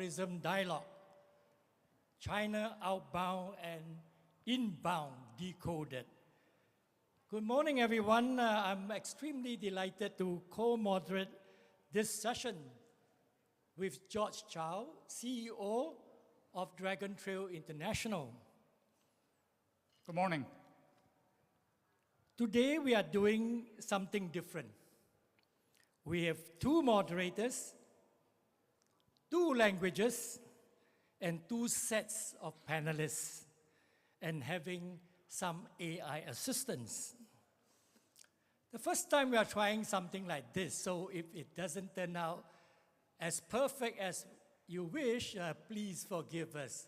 tourism dialogue, China Outbound and Inbound Decoded. Good morning, everyone. I'm extremely delighted to co-moderate this session with George Chow, CEO of Dragon Trail International. Good morning. Today we are doing something different. We have 2 moderators, 2 languages, and 2 sets of panelists, and having some AI assistance. The first time we are trying something like this, so if it doesn't turn out as perfect as you wish, please forgive us.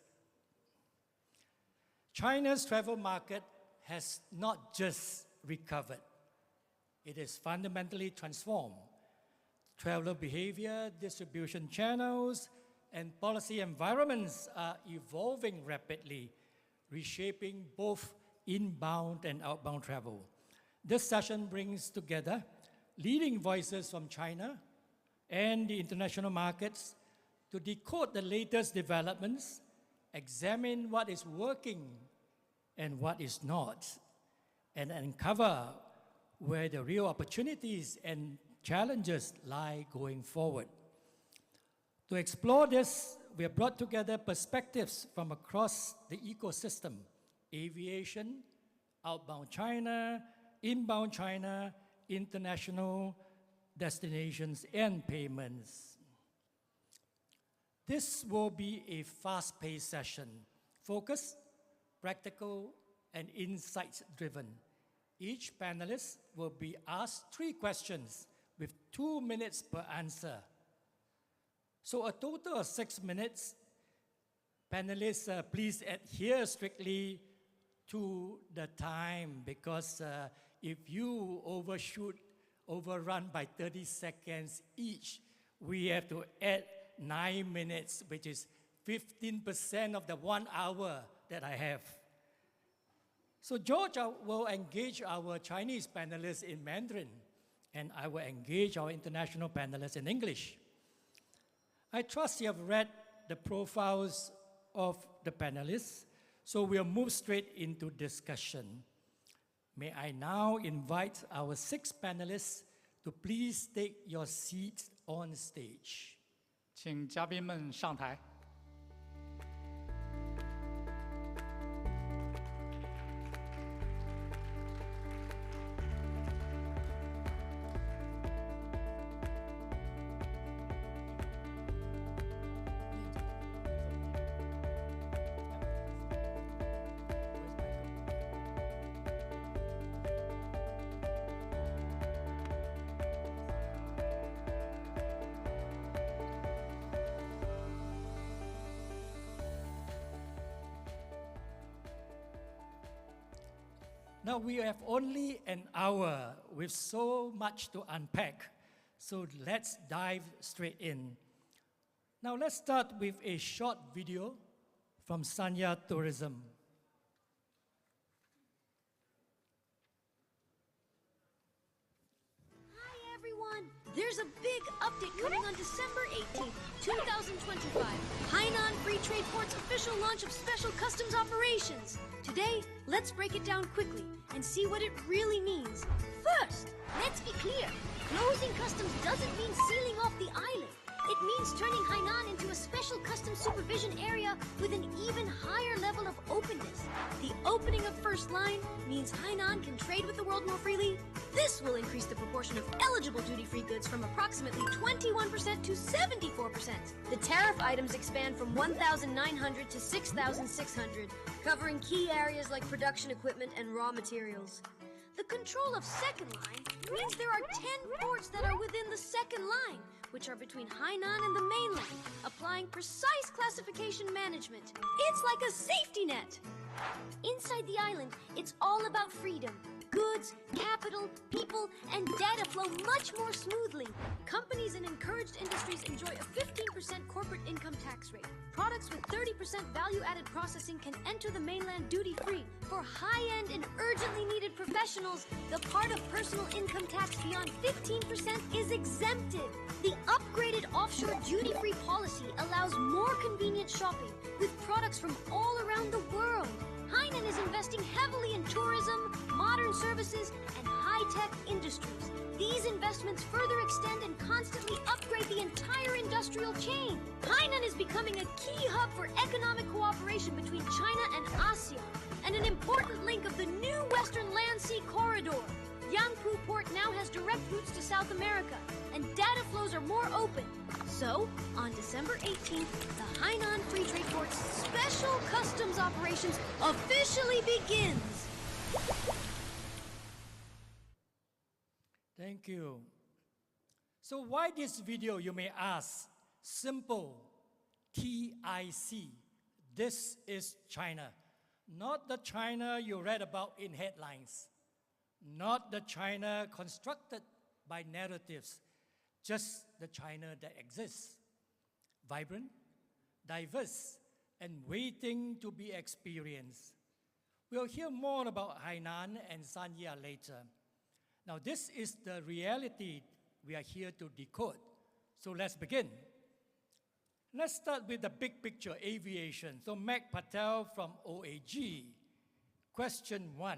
China's travel market has not just recovered, it is fundamentally transformed. Traveler behavior, distribution channels, and policy environments are evolving rapidly, reshaping both inbound and outbound travel. This session brings together leading voices from China and the international markets to decode the latest developments, examine what is working and what is not, and uncover where the real opportunities and challenges lie going forward. To explore this, we have brought together perspectives from across the ecosystem: aviation, outbound China, inbound China, international destinations, and payments. This will be a fast-paced session, focused, practical, and insights-driven. Each panelist will be asked 3 questions with 2 minutes per answer. So a total of 6 minutes. Panelists, please adhere strictly to the time, because if you overrun by 30 seconds each, we have to add 9 minutes, which is 15% of the 1 hour that I have. So George will engage our Chinese panelists in Mandarin, and I will engage our international panelists in English. I trust you have read the profiles of the panelists, so we'll move straight into discussion. May I now invite our 6 panelists to please take your seats on stage. 请嘉宾们上台。Now we have only an hour with so much to unpack, so let's dive straight in. Now let's start with a short video from Sanya Tourism. Hi everyone! There's a big update coming on December 18th, 2025. Hainan Free Trade Port's official launch of special customs operations. Today, let's break it down quickly and see what it really means. First, let's be clear. Closing customs doesn't mean sealing off the island. It means turning Hainan into a special customs supervision area with an even higher level of openness. The opening of First Line means Hainan can trade with the world more freely. This will increase the proportion of eligible duty-free goods from approximately 21% to 74%. The tariff items expand from 1,900 to 6,600, covering key areas like production equipment and raw materials. The control of Second Line means there are 10 ports that are within the Second Line, which are between Hainan and the mainland, applying precise classification management. It's like a safety net. Inside the island, it's all about freedom. Goods, capital, people, and data flow much more smoothly. Companies are encouraged most industries enjoy a 15% corporate income tax rate. Products with 30% value-added processing can enter the mainland duty-free. For high-end and urgently needed professionals, the part of personal income tax beyond 15% is exempted. The upgraded offshore duty-free policy allows more convenient shopping with products from all around the world. Hainan is investing heavily in tourism, modern services, and high-tech industries. These investments further extend and constantly upgrade the entire industrial chain. Hainan is becoming a key hub for economic cooperation between China and ASEAN, and an important link of the new Western Land Sea Corridor. Yangpu Port now has direct routes to South America, and data flows are more open. So, on December 18th, the Hainan Free Trade Port's special customs operations officially begins. Thank you. So why this video, you may ask? Simple. TIC. This is China. Not the China you read about in headlines. Not the China constructed by narratives. Just the China that exists. Vibrant, diverse, and waiting to be experienced. We'll hear more about Hainan and Sanya later. Now, this is the reality we are here to decode. So let's begin. Let's start with the big picture, aviation. So Meg Patel from OAG. Question 1.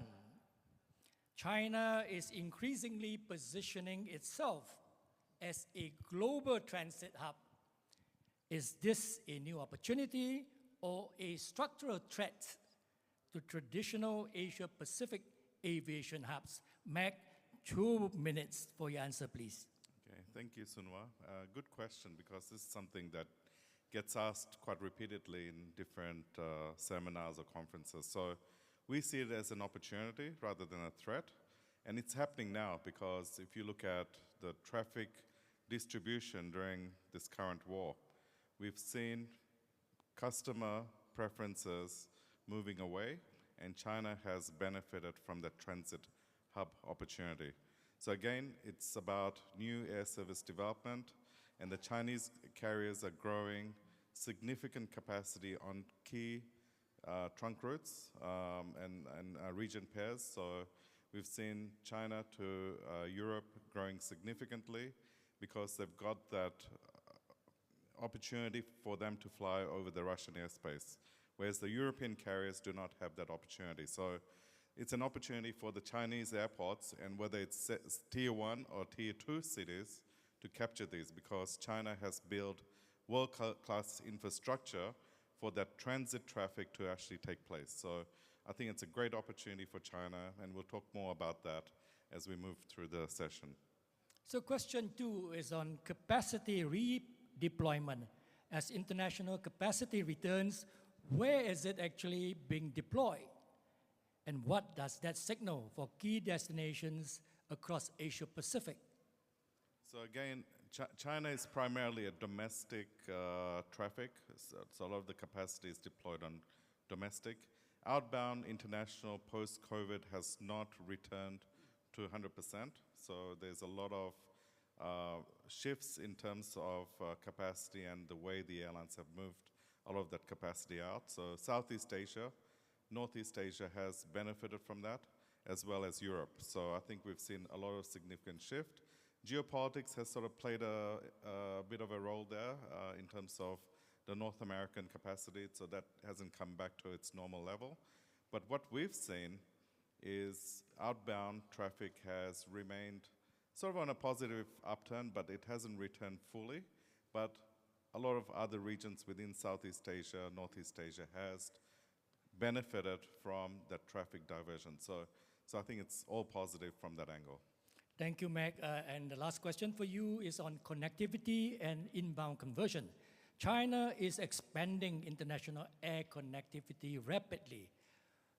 China is increasingly positioning itself as a global transit hub. Is this a new opportunity or a structural threat to traditional Asia-Pacific aviation hubs? Meg, 2 minutes for your answer, please. Okay, thank you, Sunwa. Good question, because this is something that gets asked quite repeatedly in different seminars or conferences. So we see it as an opportunity rather than a threat. And it's happening now, because if you look at the traffic distribution during this current war, we've seen customer preferences moving away, and China has benefited from that transit hub opportunity. So again, it's about new air service development, and the Chinese carriers are growing significant capacity on key trunk routes and region pairs. So we've seen China to Europe growing significantly because they've got that opportunity for them to fly over the Russian airspace, whereas the European carriers do not have that opportunity. So it's an opportunity for the Chinese airports, and whether it's tier 1 or tier 2 cities, to capture these, because China has built world-class infrastructure for that transit traffic to actually take place. So I think it's a great opportunity for China, and we'll talk more about that as we move through the session. So question 2 is on capacity redeployment. As international capacity returns, where is it actually being deployed? And what does that signal for key destinations across Asia-Pacific? So again, China is primarily a domestic traffic, so a lot of the capacity is deployed on domestic. Outbound international post-COVID has not returned to 100%, so there's a lot of shifts in terms of capacity and the way the airlines have moved a lot of that capacity out. So Southeast Asia, Northeast Asia has benefited from that, as well as Europe. So I think we've seen a lot of significant shift. Geopolitics has sort of played a bit of a role there in terms of the North American capacity, so that hasn't come back to its normal level. But what we've seen is outbound traffic has remained sort of on a positive upturn, but it hasn't returned fully. But a lot of other regions within Southeast Asia, Northeast Asia has benefited from that traffic diversion. So I think it's all positive from that angle. Thank you, Meg. And the last question for you is on connectivity and inbound conversion. China is expanding international air connectivity rapidly.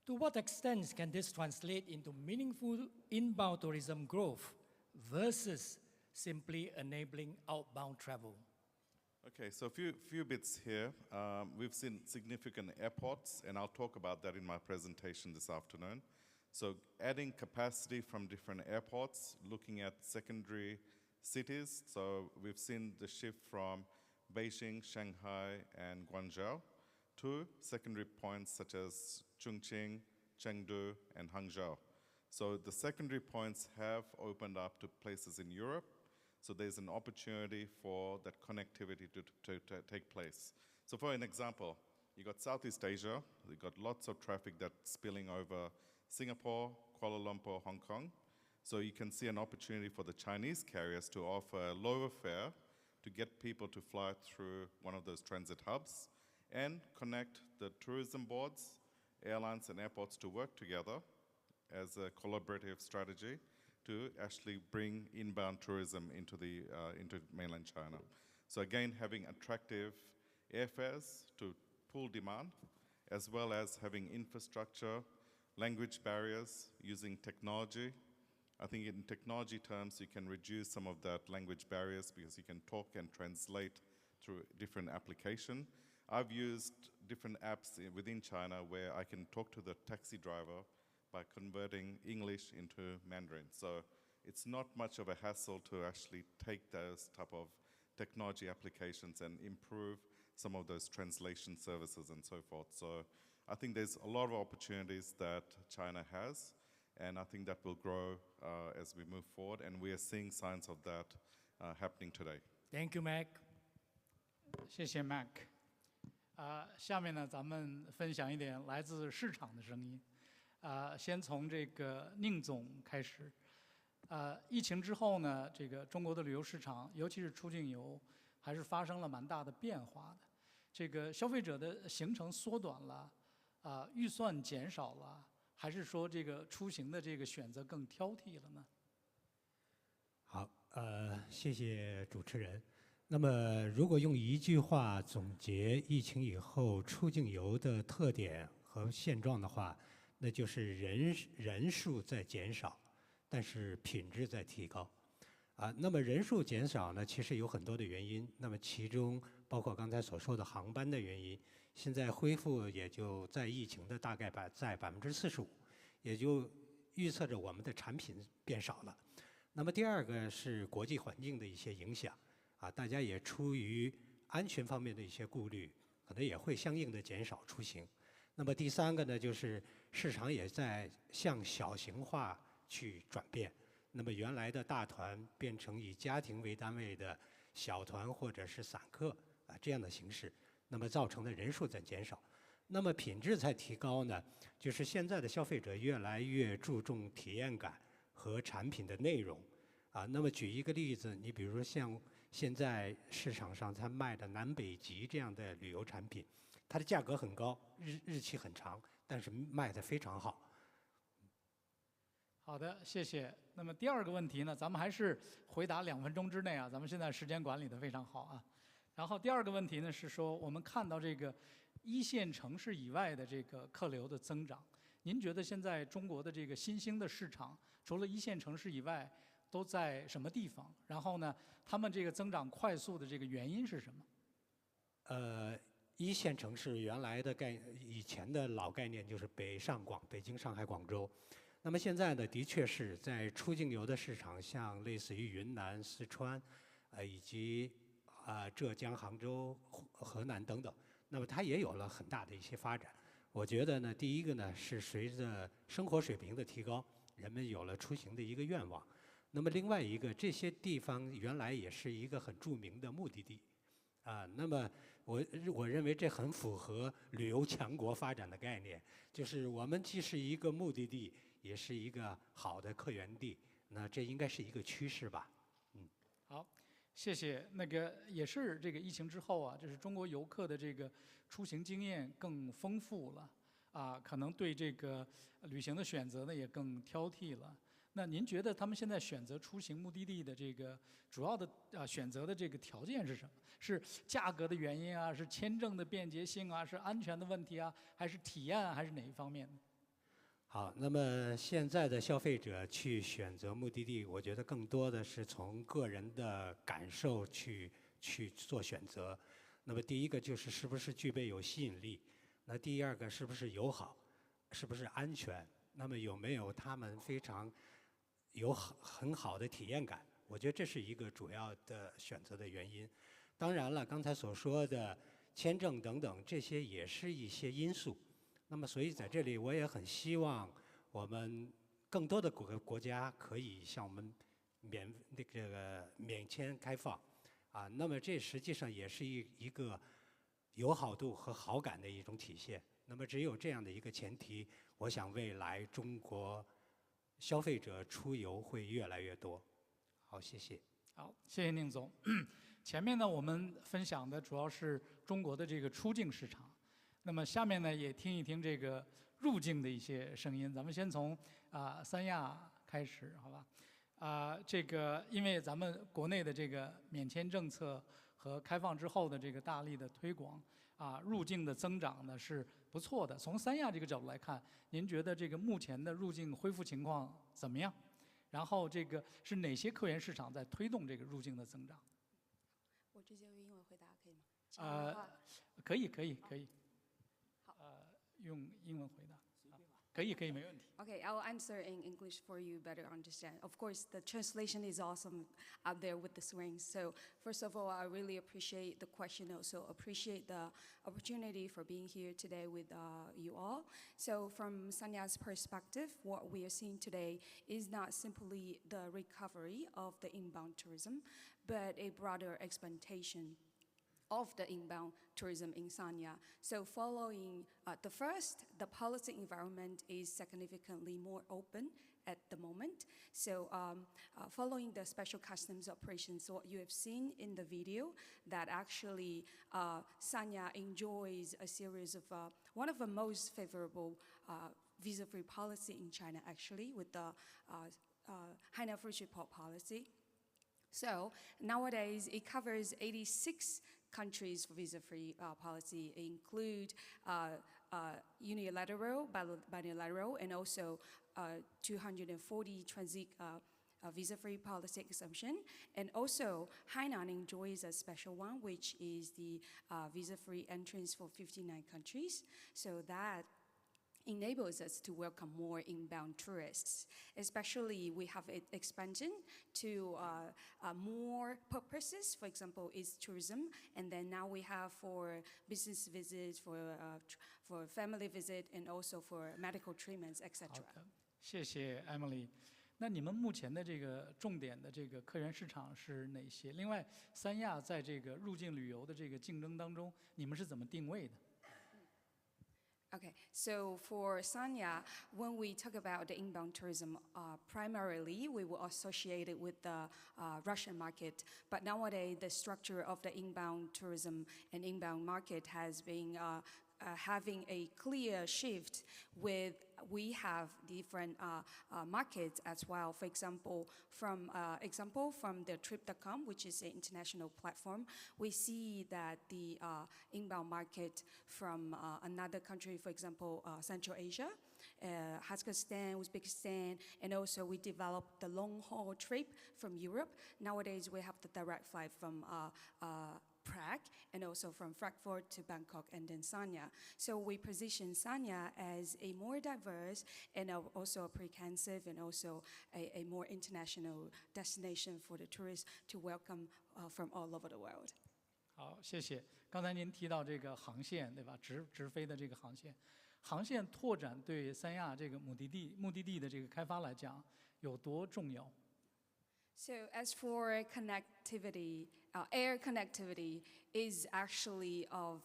To what extent can this translate into meaningful inbound tourism growth versus simply enabling outbound travel? Okay, so a few bits here. We've seen significant airports, and I'll talk about that in my presentation this afternoon. So adding capacity from different airports, looking at secondary cities. So we've seen the shift from Beijing, Shanghai, and Guangzhou to secondary points such as Chongqing, Chengdu, and Hangzhou. So the secondary points have opened up to places in Europe. So there's an opportunity for that connectivity to take place. So for an example, you got Southeast Asia, you got lots of traffic that's spilling over Singapore, Kuala Lumpur, Hong Kong. So you can see an opportunity for the Chinese carriers to offer a lower fare to get people to fly through one of those transit hubs and connect the tourism boards, airlines and airports to work together as a collaborative strategy to actually bring inbound tourism into mainland China. So again, having attractive airfares to pull demand, as well as having infrastructure, language barriers, using technology. I think in technology terms, you can reduce some of that language barriers because you can talk and translate through different application. I've used different apps within China where I can talk to the taxi driver by converting English into Mandarin. So it's not much of a hassle to actually take those type of technology applications and improve some of those translation services and so forth. So I think there's a lot of opportunities that China has, and I think that will grow as we move forward, and we are seeing signs of that happening today. Thank you, Mac. 谢谢 Mac。下面呢，咱们分享一点来自市场的声音。先从这个宁总开始。疫情之后呢，这个中国的旅游市场，尤其是出境游，还是发生了蛮大的变化的。这个消费者的行程缩短了，预算减少了，还是说这个出行的这个选择更挑剔了呢？好，谢谢主持人。那么，如果用一句话总结疫情以后出境游的特点和现状的话，那就是人数在减少，但是品质在提高。那么人数减少呢，其实有很多的原因。那么其中包括刚才所说的航班的原因，现在恢复也就在疫情的大概在45%，也就预测着我们的产品变少了。那么第二个是国际环境的一些影响，大家也出于安全方面的一些顾虑，可能也会相应的减少出行。那么第三个呢，就是市场也在向小型化去转变。那么原来的大团变成以家庭为单位的小团或者是散客这样的形式，那么造成的人数在减少。那么品质在提高呢，就是现在的消费者越来越注重体验感和产品的内容。那么举一个例子，你比如说像现在市场上它卖的南北极这样的旅游产品，它的价格很高，日期很长，但是卖得非常好。好的，谢谢。那么第二个问题呢，咱们还是回答2分钟之内啊，咱们现在时间管理得非常好啊。然后第二个问题呢是说，我们看到这个一线城市以外的这个客流的增长，您觉得现在中国的这个新兴的市场，除了一线城市以外，都在什么地方？然后呢，他们这个增长快速的这个原因是什么？一线城市原来的以前的老概念就是北上广，北京、上海、广州。那么现在呢，的确是在出境游的市场，像类似于云南、四川，以及浙江、杭州、河南等等，那么它也有了很大的一些发展。我觉得呢，第一个呢是随着生活水平的提高，人们有了出行的一个愿望。那么另外一个，这些地方原来也是一个很著名的目的地，那么我认为这很符合旅游强国发展的概念，就是我们既是一个目的地，也是一个好的客源地，那这应该是一个趋势吧。好，谢谢。那个也是这个疫情之后啊，就是中国游客的这个出行经验更丰富了，可能对这个旅行的选择呢也更挑剔了。那您觉得他们现在选择出行目的地的这个主要的选择的这个条件是什么？是价格的原因啊，是签证的便捷性啊，是安全的问题啊，还是体验啊，还是哪一方面呢？好，那么现在的消费者去选择目的地，我觉得更多的是从个人的感受去做选择。那么第一个就是是不是具备有吸引力，那第二个是不是友好，是不是安全，那么有没有他们非常有很好的体验感，我觉得这是一个主要的选择的原因。当然了，刚才所说的签证等等，这些也是一些因素。那么，所以在这里我也很希望我们更多的国家可以向我们免签开放，啊，那么这实际上也是一个友好度和好感的一种体现。那么只有这样的一个前提，我想未来中国消费者出游会越来越多。好，谢谢。好，谢谢宁总。前面呢，我们分享的主要是中国的这个出境市场。那么下面呢，也听一听这个入境的一些声音。咱们先从三亚开始，好吧？这个因为咱们国内的这个免签政策和开放之后的这个大力的推广，入境的增长呢是不错的。从三亚这个角度来看，您觉得这个目前的入境恢复情况怎么样？然后这个是哪些客源市场在推动这个入境的增长？我直接用英文回答可以吗？可以。好。用英文回答。可以，没问题。Okay, I'll answer in English for you better understand. Of course, the translation is awesome out there with the swings. So first of all, I really appreciate the question. Also appreciate the opportunity for being here today with you all. So from Sanya's perspective, what we are seeing today is not simply the recovery of the inbound tourism, but a broader expectation of the inbound tourism in Sanya. So following the policy environment is significantly more open at the moment. So following the special customs operations, what you have seen in the video, that actually Sanya enjoys a series of one of the most favorable visa-free policy in China, actually, with the Hainan Free Trade Port policy. So nowadays, it covers 86 countries for visa-free policy, include unilateral, bilateral, and also 240 transit visa-free policy exemption. And also, Hainan enjoys a special one, which is the visa-free entrance for 59 countries. So that enables us to welcome more inbound tourists. Especially, we have expansion to more purposes. For example, is tourism, and then now we have for business visits, for family visit, and also for medical treatments, etc. 好的，谢谢 Emily。那你们目前的这个重点的这个客源市场是哪些？另外，三亚在这个入境旅游的这个竞争当中，你们是怎么定位的？ Okay, so for Sanya, when we talk about the inbound tourism, primarily we will associate it with the Russian market. But nowadays, the structure of the inbound tourism and inbound market has been having a clear shift with we have different markets as well. For example, from the Trip.com, which is an international platform, we see that the inbound market from another country, for example, Central Asia, Kazakhstan, Uzbekistan, and also we developed the long-haul trip from Europe. Nowadays, we have the direct flight from Prague, and also from Frankfurt to Bangkok, and then Sanya. So we position Sanya as a more diverse and also a comprehensive and also a more international destination for the tourists to welcome from all over the world. 好，谢谢。刚才您提到这个航线，对吧？直飞的这个航线，航线拓展对三亚这个目的地的这个开发来讲有多重要？ So as for connectivity, air connectivity is actually of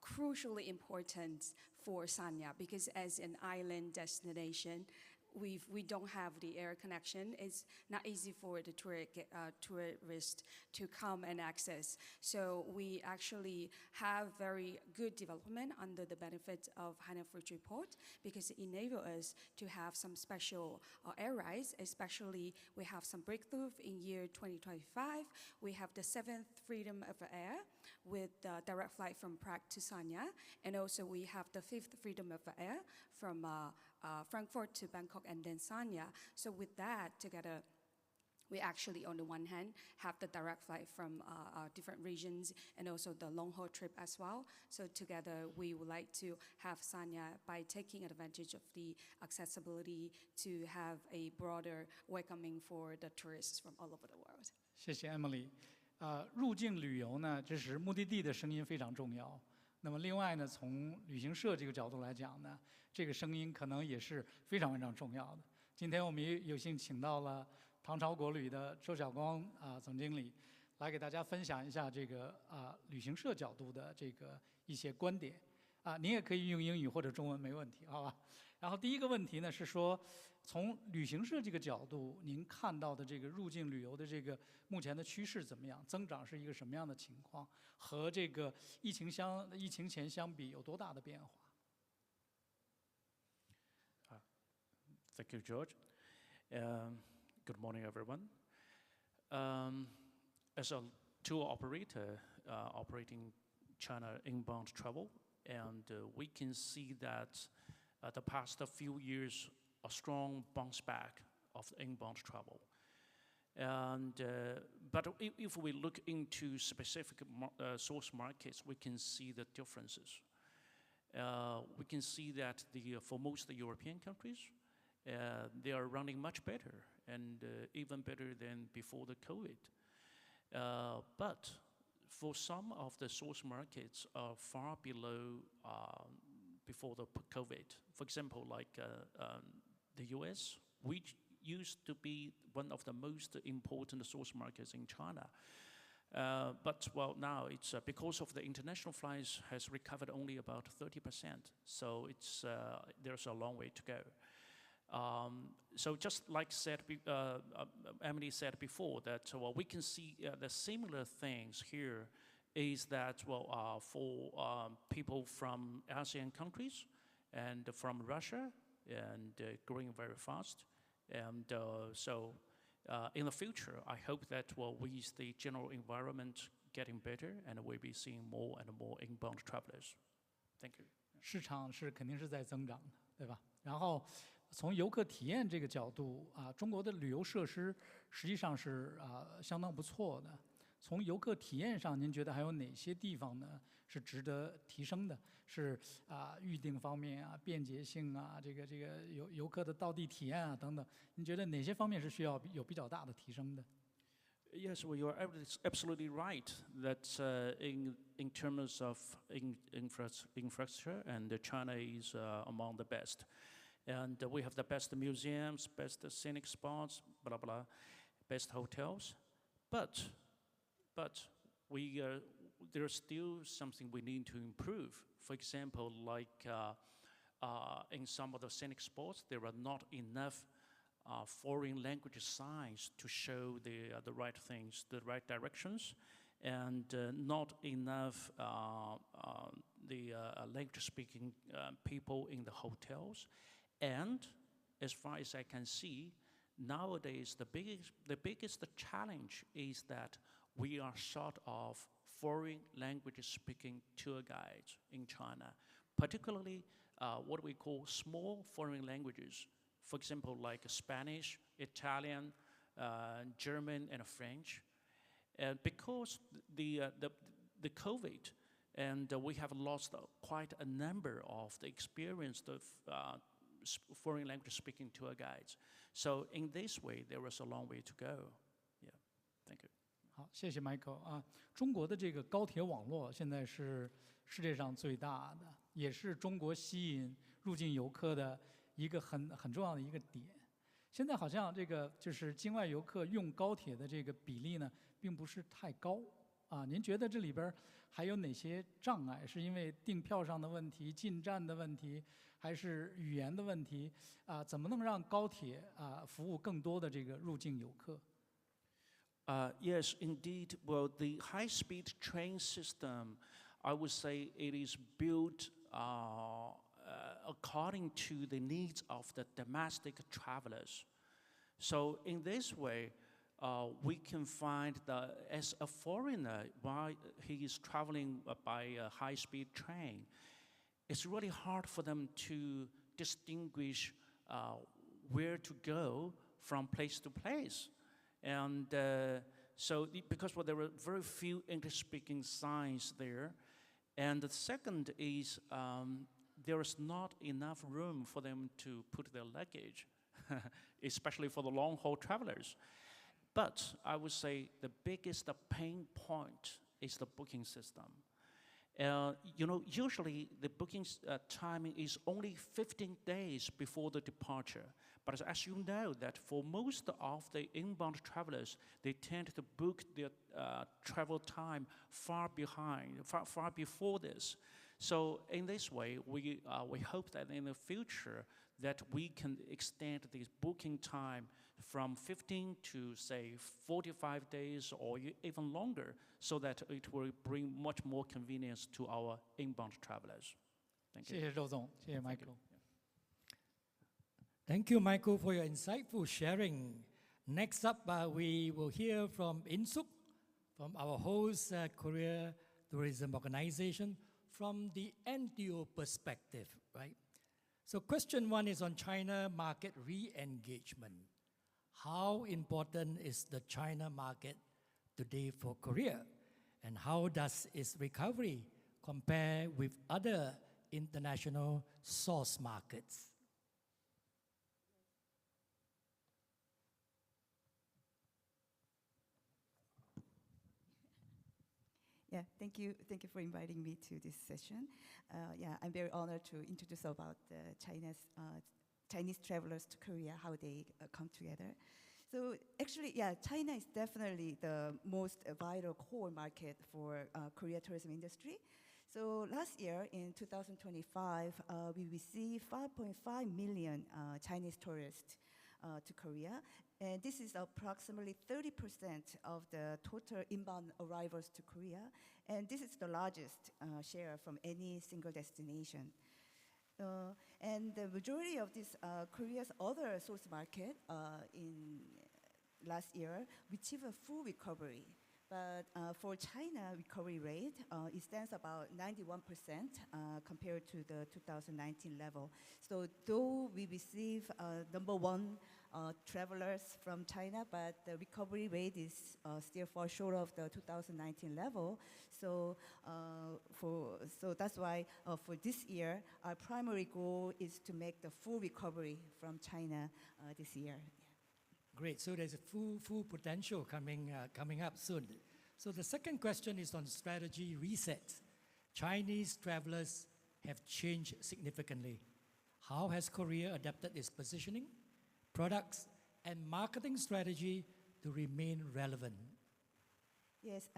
crucially important for Sanya, because as an island destination, we don't have the air connection. It's not easy for the tourist to come and access. So we actually have very good development under the benefit of Hainan Free Trade Port, because it enables us to have some special air rights. Especially, we have some breakthrough in year 2025. We have the 7th freedom of air with the direct flight from Prague to Sanya, and also we have the 5th freedom of air from Frankfurt to Bangkok and then Sanya. So with that together, We actually, on the one hand, have the direct flight from different regions and also the long-haul trip as well. So together, we would like to have Sanya, by taking advantage of the accessibility, to have a broader welcoming for the tourists from all over the world. 谢谢 Emily。入境旅游呢，这是目的地的声音非常重要。那么另外呢，从旅行社这个角度来讲呢，这个声音可能也是非常非常重要的。今天我们也有幸请到了唐朝国旅的周晓光总经理，来给大家分享一下这个旅行社角度的这个一些观点。您也可以用英语或者中文，没问题，好吧？然后第一个问题呢是说，从旅行社这个角度，您看到的这个入境旅游的这个目前的趋势怎么样？增长是一个什么样的情况？和这个疫情前相比有多大的变化？ Thank you, George. Good morning, everyone. As a tour operator operating China inbound travel, and we can see that the past few years, a strong bounce back of inbound travel. And but if we look into specific source markets, we can see the differences. We can see that for most European countries, they are running much better, and even better than before the COVID. But for some of the source markets are far below before the COVID. For example, like the US, which used to be one of the most important source markets in China. But well, now it's because of the international flights has recovered only about 30%. So it's there's a long way to go. So just like Emily said before, that we can see the similar things here is that for people from ASEAN countries and from Russia, and growing very fast, and so in the future, I hope that with the general environment getting better, and we'll be seeing more and more inbound travelers. Thank you. 市场是肯定是在增长的，对吧？然后从游客体验这个角度中国的旅游设施实际上是相当不错的。从游客体验上，您觉得还有哪些地方呢是值得提升的？是预订方面便捷性这个游客的到地体验等等，您觉得哪些方面是需要有比较大的提升的？ Yes, well, you are absolutely right that in terms of infrastructure, and China is among the best. And we have the best museums, best scenic spots, blah, blah, best hotels. But there's still something we need to improve. For example, like in some of the scenic spots, there are not enough foreign language signs to show the right things, the right directions, and not enough the language-speaking people in the hotels. And as far as I can see, nowadays the biggest challenge is that we are short of foreign language-speaking tour guides in China, particularly what we call small foreign languages. For example, like Spanish, Italian, German, and French. And because the COVID, and we have lost quite a number of the experienced foreign language speaking tour guides. So in this way, there is a long way to go. Yeah, thank you. 好，谢谢 Michael 中国的这个高铁网络现在是世界上最大的，也是中国吸引入境游客的一个很重要的一个点。现在好像这个就是境外游客用高铁的这个比例呢，并不是太高您觉得这里边还有哪些障碍？是因为订票上的问题、进站的问题，还是语言的问题怎么能让高铁服务更多的这个入境游客？ Yes, indeed. Well, the high-speed train system, I would say it is built according to the needs of the domestic travelers. So in this way, we can find that as a foreigner, while he is traveling by a high-speed train, it's really hard for them to distinguish where to go from place to place. And because there were very few English-speaking signs there. And the second is there is not enough room for them to put their luggage, especially for the long-haul travelers. But I would say the biggest pain point is the booking system. Usually the booking timing is only 15 days before the departure. But as you know, that for most of the inbound travelers, they tend to book their travel time far before this. So in this way, we hope that in the future that we can extend the booking time from 15 to, say, 45 days or even longer, so that it will bring much more convenience to our inbound travelers. Thank you. 谢谢周总，谢谢 Michael。 Thank you, Michael, for your insightful sharing. Next up, we will hear from Insook, from our host, Korea Tourism Organization, from the NTO perspective, right? So question one is on China market re-engagement. How important is the China market today for Korea? And how does its recovery compare with other international source markets? Yeah, thank you for inviting me to this session. I'm very honored to introduce about Chinese travelers to Korea, how they come together. So actually, China is definitely the most vital core market for Korea tourism industry. So last year, in 2025, we received 5.5 million Chinese tourists to Korea. And this is approximately 30% of the total inbound arrivals to Korea. And this is the largest share from any single destination. And the majority of this Korea's other source market in last year achieved a full recovery. But for China recovery rate, it stands about 91% compared to the 2019 level. So though we receive number one travelers from China, but the recovery rate is still far short of the 2019 level. So that's why for this year, our primary goal is to make the full recovery from China this year. Great. So there's a full potential coming up soon. So the second question is on strategy reset. Chinese travelers have changed significantly. How has Korea adapted its positioning, products, and marketing strategy to remain relevant? Yes,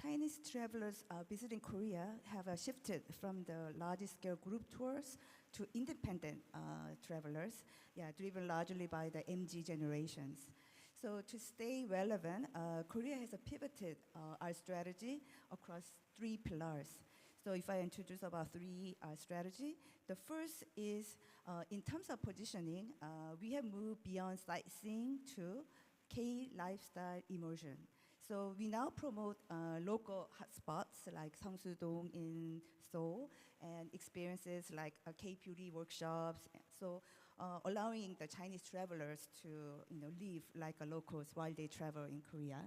Chinese travelers visiting Korea have shifted from the largest scale group tours to independent travelers, driven largely by the MG generations. So to stay relevant, Korea has pivoted our strategy across 3 pillars. So if I introduce about 3 strategy, the first is in terms of positioning, we have moved beyond sightseeing to K-lifestyle immersion. So we now promote local hotspots like Seongsu-dong in Seoul and experiences like K-beauty workshops. So allowing the Chinese travelers to live like a locals while they travel in Korea.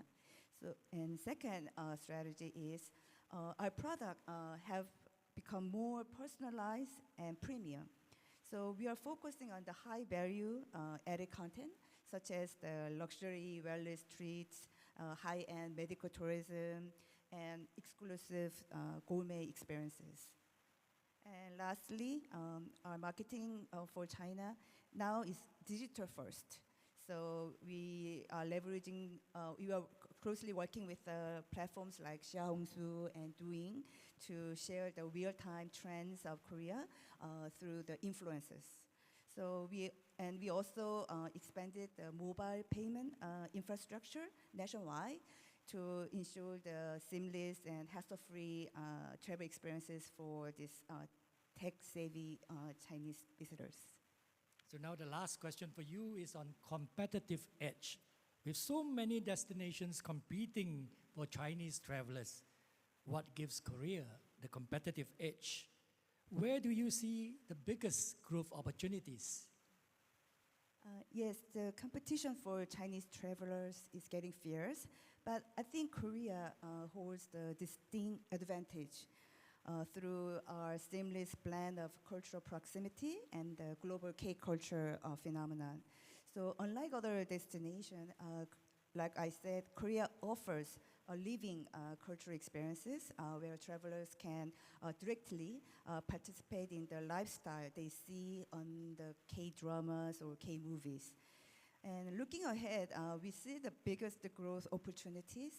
So, and second strategy is our product have become more personalized and premium. So we are focusing on the high value added content, such as the luxury wellness treats, high-end medical tourism, and exclusive gourmet experiences. And lastly, our marketing for China now is digital first. So we are leveraging, we are closely working with platforms like Xiaohongshu and Douyin to share the real-time trends of Korea through the influencers. So we also expanded the mobile payment infrastructure nationwide to ensure the seamless and hassle-free travel experiences for these tech-savvy Chinese visitors. So now the last question for you is on competitive edge. With so many destinations competing for Chinese travelers, what gives Korea the competitive edge? Where do you see the biggest growth opportunities? Yes, the competition for Chinese travelers is getting fierce, but I think Korea holds the distinct advantage through our seamless blend of cultural proximity and the global K-culture phenomenon. So unlike other destinations, like I said, Korea offers living cultural experiences where travelers can directly participate in the lifestyle they see on the K-dramas or K-movies. And looking ahead, we see the biggest growth opportunities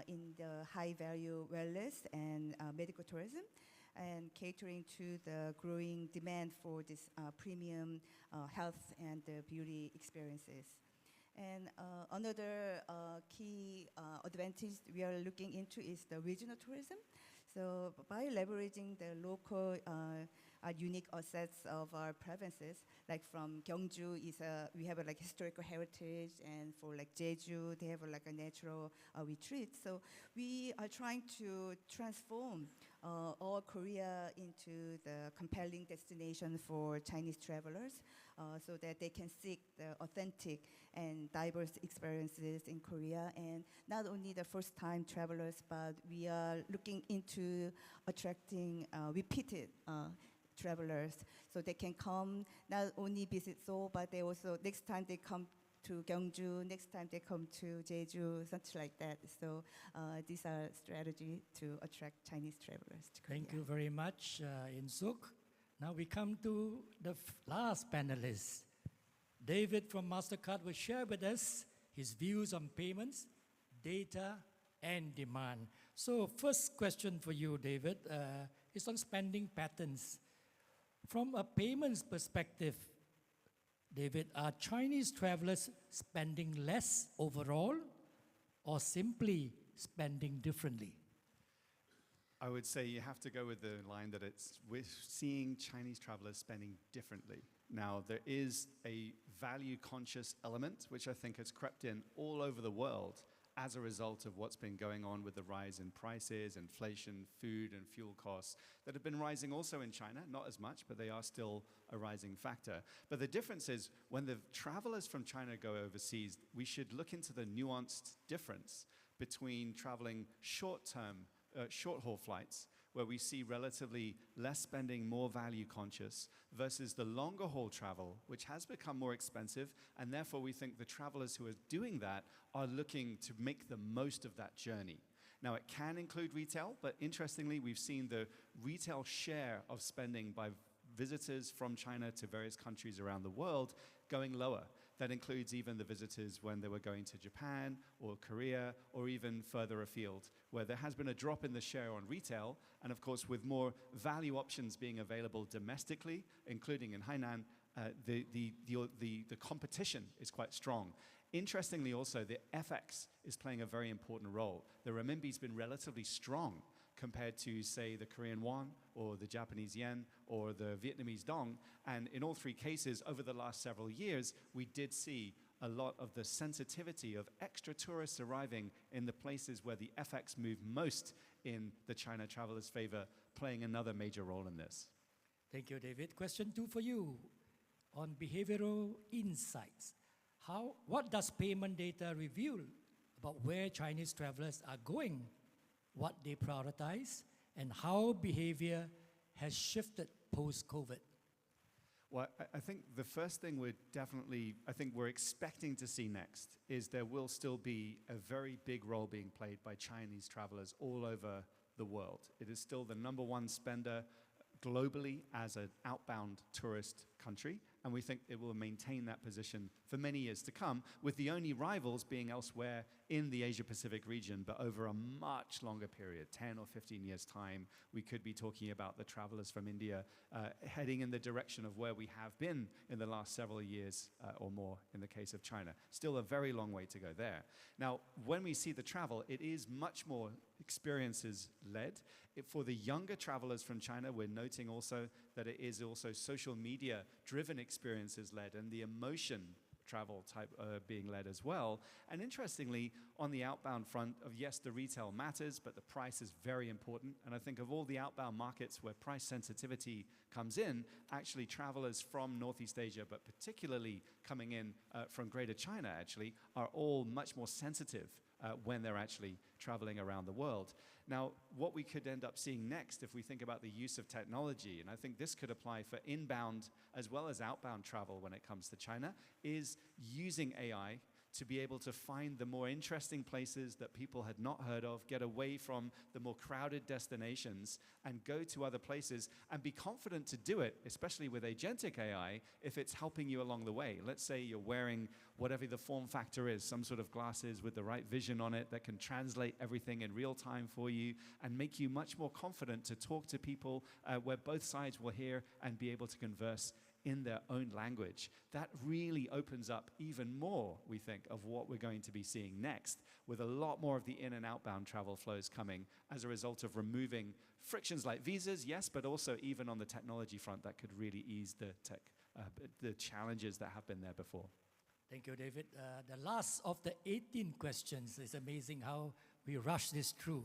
in the high-value wellness and medical tourism, and catering to the growing demand for this premium health and beauty experiences. And another key advantage we are looking into is the regional tourism. So by leveraging the local unique assets of our provinces, like from Gyeongju, we have a historical heritage, and for Jeju, they have a natural retreat. So we are trying to transform all Korea into the compelling destination for Chinese travelers, so that they can seek the authentic and diverse experiences in Korea. And not only the first-time travelers, but we are looking into attracting repeated travelers, so they can come not only visit Seoul, but they also, next time they come to Gyeongju, next time they come to Jeju, something like that. So these are strategies to attract Chinese travelers to Korea. Thank you very much, Insook. Now we come to the last panelist. David from Mastercard will share with us his views on payments, data, and demand. So first question for you, David, is on spending patterns. From a payments perspective, David, are Chinese travelers spending less overall or simply spending differently? I would say you have to go with the line that we're seeing Chinese travelers spending differently. Now, there is a value-conscious element, which I think has crept in all over the world as a result of what's been going on with the rise in prices, inflation, food and fuel costs that have been rising also in China, not as much, but they are still a rising factor. But the difference is when the travelers from China go overseas, we should look into the nuanced difference between traveling short-term, short-haul flights, where we see relatively less spending, more value conscious, versus the longer haul travel, which has become more expensive, and therefore we think the travelers who are doing that are looking to make the most of that journey. Now, it can include retail, but interestingly, we've seen the retail share of spending by visitors from China to various countries around the world going lower. That includes even the visitors when they were going to Japan or Korea or even further afield, where there has been a drop in the share on retail. And of course, with more value options being available domestically, including in Hainan, the competition is quite strong. Interestingly also, the FX is playing a very important role. The renminbi's been relatively strong compared to, say, the Korean won or the Japanese yen or the Vietnamese dong. And in all three cases, over the last several years, we did see a lot of the sensitivity of extra tourists arriving in the places where the FX moved most in the China travelers' favor, playing another major role in this. Thank you, David. Question 2 for you on behavioral insights. What does payment data reveal about where Chinese travelers are going, what they prioritize, and how behavior has shifted post-COVID? Well, I think the first thing we're expecting to see next is there will still be a very big role being played by Chinese travelers all over the world. It is still the #1 spender globally as an outbound tourist country, and we think it will maintain that position for many years to come, with the only rivals being elsewhere in the Asia-Pacific region, but over a much longer period, 10 or 15 years' time, we could be talking about the travelers from India heading in the direction of where we have been in the last several years or more in the case of China. Still a very long way to go there. Now, when we see the travel, it is much more experiences-led. For the younger travelers from China, we're noting also that it is also social media-driven experiences-led, and the emotion travel type being led as well. And interestingly, on the outbound front of, yes, the retail matters, but the price is very important. And I think of all the outbound markets where price sensitivity comes in, actually travelers from Northeast Asia, but particularly coming in from Greater China actually, are all much more sensitive when they're actually traveling around the world. Now, what we could end up seeing next if we think about the use of technology, and I think this could apply for inbound as well as outbound travel when it comes to China, is using AI to be able to find the more interesting places that people had not heard of, get away from the more crowded destinations, and go to other places and be confident to do it, especially with agentic AI, if it's helping you along the way. Let's say you're wearing whatever the form factor is, some sort of glasses with the right vision on it that can translate everything in real time for you and make you much more confident to talk to people where both sides will hear and be able to converse in their own language. That really opens up even more, we think, of what we're going to be seeing next, with a lot more of the in and outbound travel flows coming as a result of removing frictions like visas, yes, but also even on the technology front that could really ease the challenges that have been there before. Thank you, David. The last of the 18 questions is amazing how we rush this through,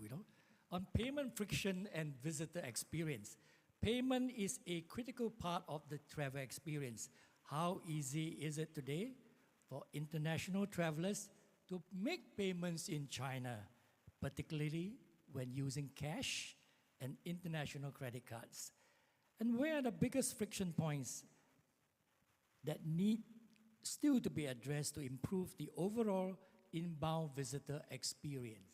On payment friction and visitor experience. Payment is a critical part of the travel experience. How easy is it today for international travelers to make payments in China, particularly when using cash and international credit cards? And where are the biggest friction points that need still to be addressed to improve the overall inbound visitor experience?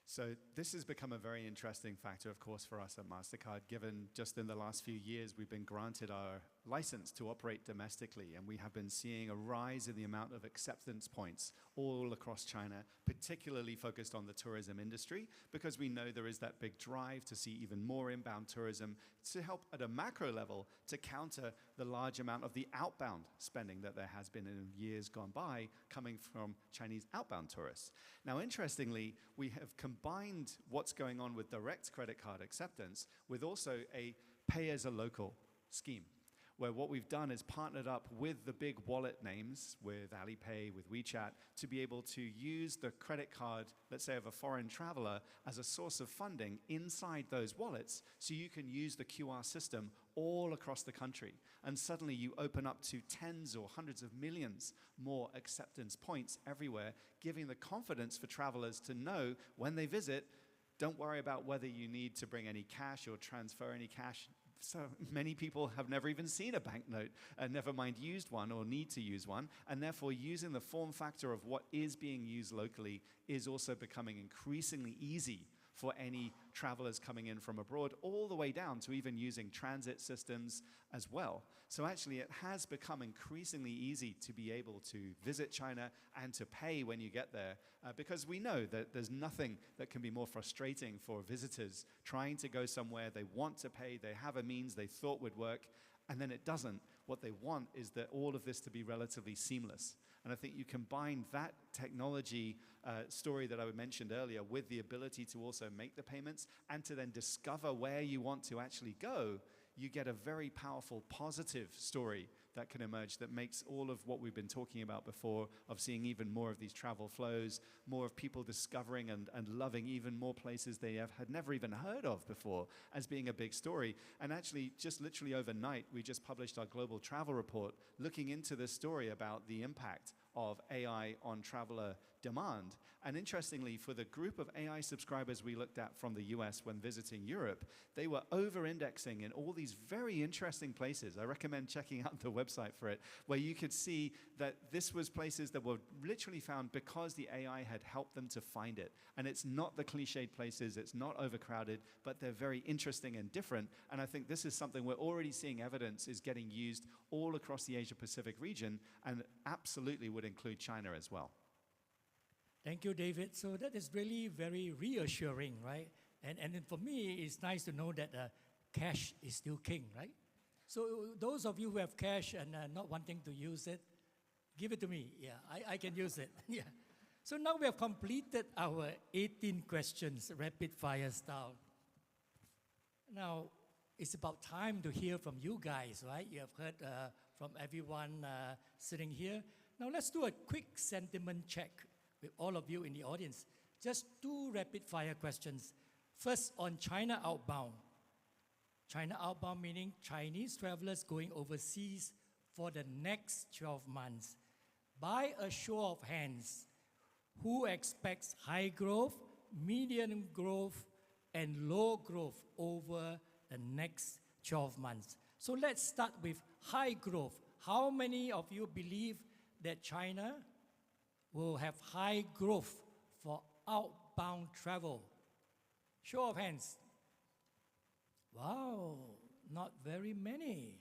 So this has become a very interesting factor, of course, for us at Mastercard, given just in the last few years we've been granted our license to operate domestically, and we have been seeing a rise in the amount of acceptance points all across China, particularly focused on the tourism industry, because we know there is that big drive to see even more inbound tourism to help at a macro level to counter the large amount of the outbound spending that there has been in years gone by coming from Chinese outbound tourists. Now, interestingly, we have combined what's going on with direct credit card acceptance with also a pay-as-a-local scheme, where what we've done is partnered up with the big wallet names, with Alipay, with WeChat, to be able to use the credit card, let's say of a foreign traveler, as a source of funding inside those wallets, so you can use the QR system all across the country. And suddenly you open up to tens or hundreds of millions more acceptance points everywhere, giving the confidence for travelers to know when they visit, don't worry about whether you need to bring any cash or transfer any cash. So many people have never even seen a banknote, never mind used one or need to use one, and therefore using the form factor of what is being used locally is also becoming increasingly easy for any travelers coming in from abroad, all the way down to even using transit systems as well. So actually it has become increasingly easy to be able to visit China and to pay when you get there, because we know that there's nothing that can be more frustrating for visitors trying to go somewhere, they want to pay, they have a means they thought would work, and then it doesn't. What they want is that all of this to be relatively seamless. And I think you combine that technology story that I mentioned earlier with the ability to also make the payments and to then discover where you want to actually go, you get a very powerful positive story that can emerge that makes all of what we've been talking about before of seeing even more of these travel flows, more of people discovering and loving even more places they had never even heard of before as being a big story. And actually, just literally overnight, we just published our global travel report looking into this story about the impact of AI on traveler demand. And interestingly, for the group of AI subscribers we looked at from the US when visiting Europe, they were over-indexing in all these very interesting places. I recommend checking out the website for it, where you could see that this was places that were literally found because the AI had helped them to find it. And it's not the cliched places, it's not overcrowded, but they're very interesting and different. And I think this is something we're already seeing evidence is getting used all across the Asia-Pacific region, and absolutely would include China as well. Thank you, David. So that is really very reassuring, right? And then for me, it's nice to know that cash is still king, right? So those of you who have cash and not wanting to use it, give it to me. Yeah, I can use it. Yeah. So now we have completed our 18 questions, rapid fire style. Now, it's about time to hear from you guys, right? You have heard from everyone sitting here. Now let's do a quick sentiment check with all of you in the audience. Just 2 rapid fire questions. First, on China outbound. China outbound meaning Chinese travelers going overseas for the next 12 months. By a show of hands, who expects high growth, medium growth, and low growth over the next 12 months? So let's start with high growth. How many of you believe that China will have high growth for outbound travel? Show of hands. Wow, not very many.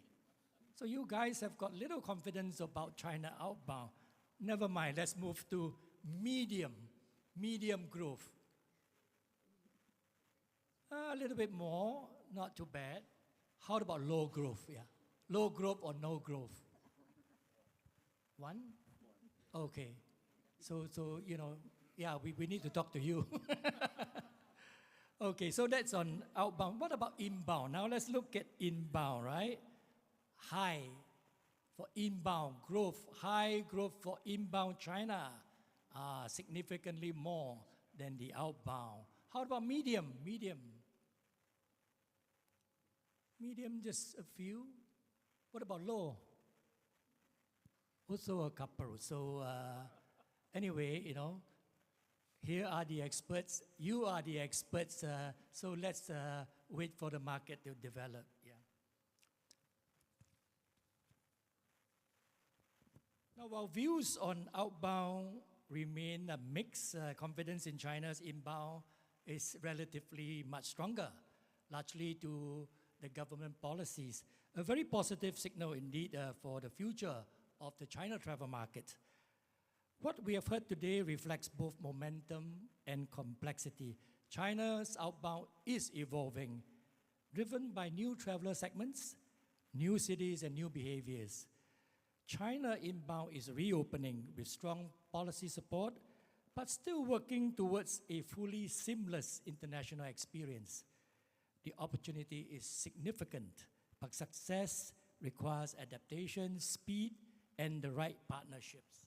So you guys have got little confidence about China outbound. Never mind, let's move to medium growth. A little bit more, not too bad. How about low growth? Yeah, low growth or no growth? 1? Okay. So you know, yeah, we need to talk to you. Okay, so that's on outbound. What about inbound? Now let's look at inbound, right? High for inbound growth, high growth for inbound China, significantly more than the outbound. How about medium? Medium, just a few. What about low? Also a couple. So anyway, you know, here are the experts. You are the experts. So let's wait for the market to develop. Yeah. Now, while views on outbound remain a mixed, confidence in China's inbound is relatively much stronger, largely to the government policies. A very positive signal indeed for the future of the China travel market. What we have heard today reflects both momentum and complexity. China's outbound is evolving, driven by new traveler segments, new cities, and new behaviors. China inbound is reopening with strong policy support, but still working towards a fully seamless international experience. The opportunity is significant, but success requires adaptation, speed, and the right partnerships.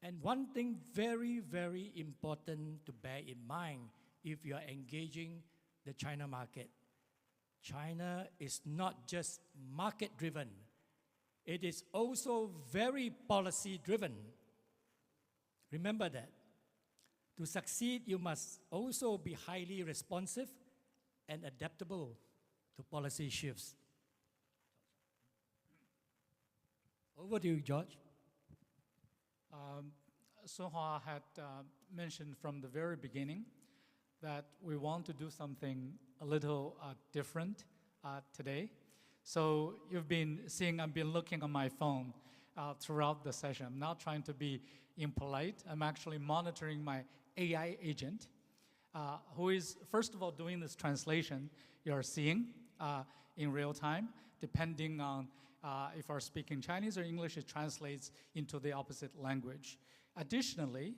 And one thing very, very important to bear in mind if you are engaging the China market, China is not just market-driven, it is also very policy-driven. Remember that. To succeed, you must also be highly responsive and adaptable to policy shifts. Over to you, George. Sunhua had mentioned from the very beginning that we want to do something a little different today. So you've been seeing, I've been looking on my phone throughout the session. I'm not trying to be impolite. I'm actually monitoring my AI agent, who is, first of all, doing this translation you're seeing in real time, depending on if we're speaking Chinese or English, it translates into the opposite language. Additionally,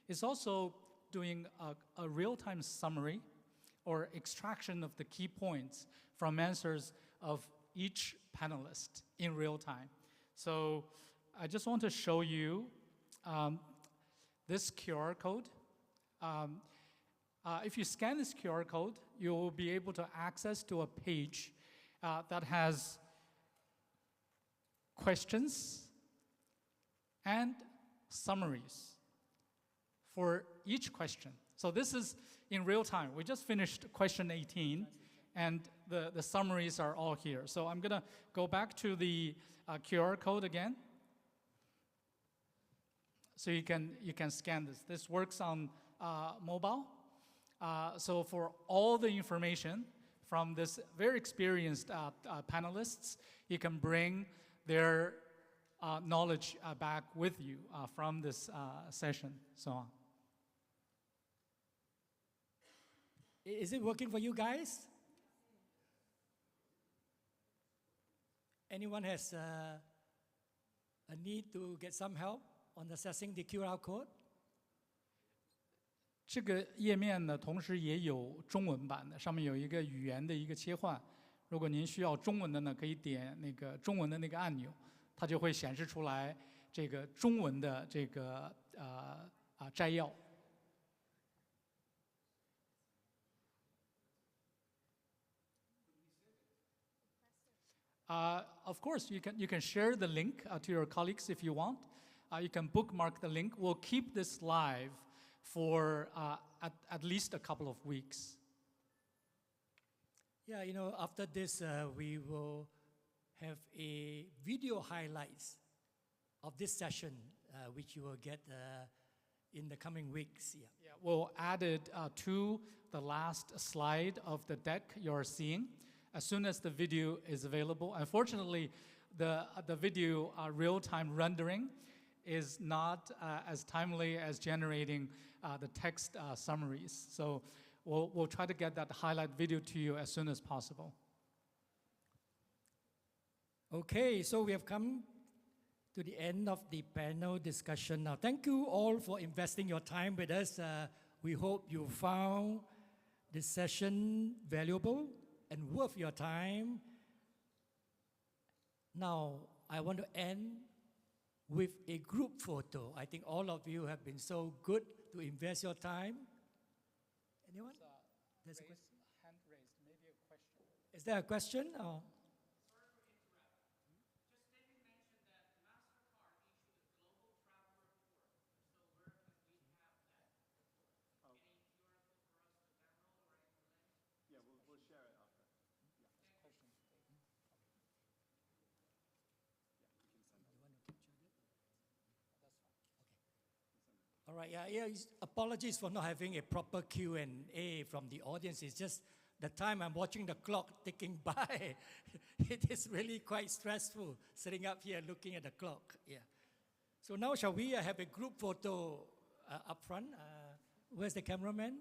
it's also doing a real-time summary or extraction of the key points from answers of each panelist in real time. So I just want to show you this QR code. If you scan this QR code, you will be able to access to a page that has questions and summaries for each question. So this is in real time. We just finished question 18, and the summaries are all here. So I'm gonna go back to the QR code again. So you can scan this. This works on mobile. So for all the information from this very experienced panelists, you can bring their knowledge back with you from this session, so on. Is it working for you guys? Anyone has a need to get some help on accessing the QR code? 这个页面呢，同时也有中文版的，上面有一个语言的一个切换。如果您需要中文的呢，可以点那个中文的那个按钮，它就会显示出来这个中文的这个摘要。Of course, you can share the link to your colleagues if you want. You can bookmark the link. We'll keep this live for at least a couple of weeks. Yeah, you know, after this, we will have a video highlights of this session, which you will get in the coming weeks. Yeah. Yeah, we'll add it to the last slide of the deck you're seeing as soon as the video is available. Unfortunately, the video real-time rendering is not as timely as generating the text summaries. So we'll try to get that highlight video to you as soon as possible. Okay, so we have come to the end of the panel discussion now. Thank you all for investing your time with us. We hope you found this session valuable and worth your time. Now, I want to end with a group photo. I think all of you have been so good to invest your time. Anyone? There's a question? Hand raised, maybe a question. Is there a question? Or? All right, yeah, apologies for not having a proper Q&A from the audience. It's just the time I'm watching the clock ticking by. It is really quite stressful sitting up here looking at the clock. Yeah. So now shall we have a group photo up front? Where's the cameraman?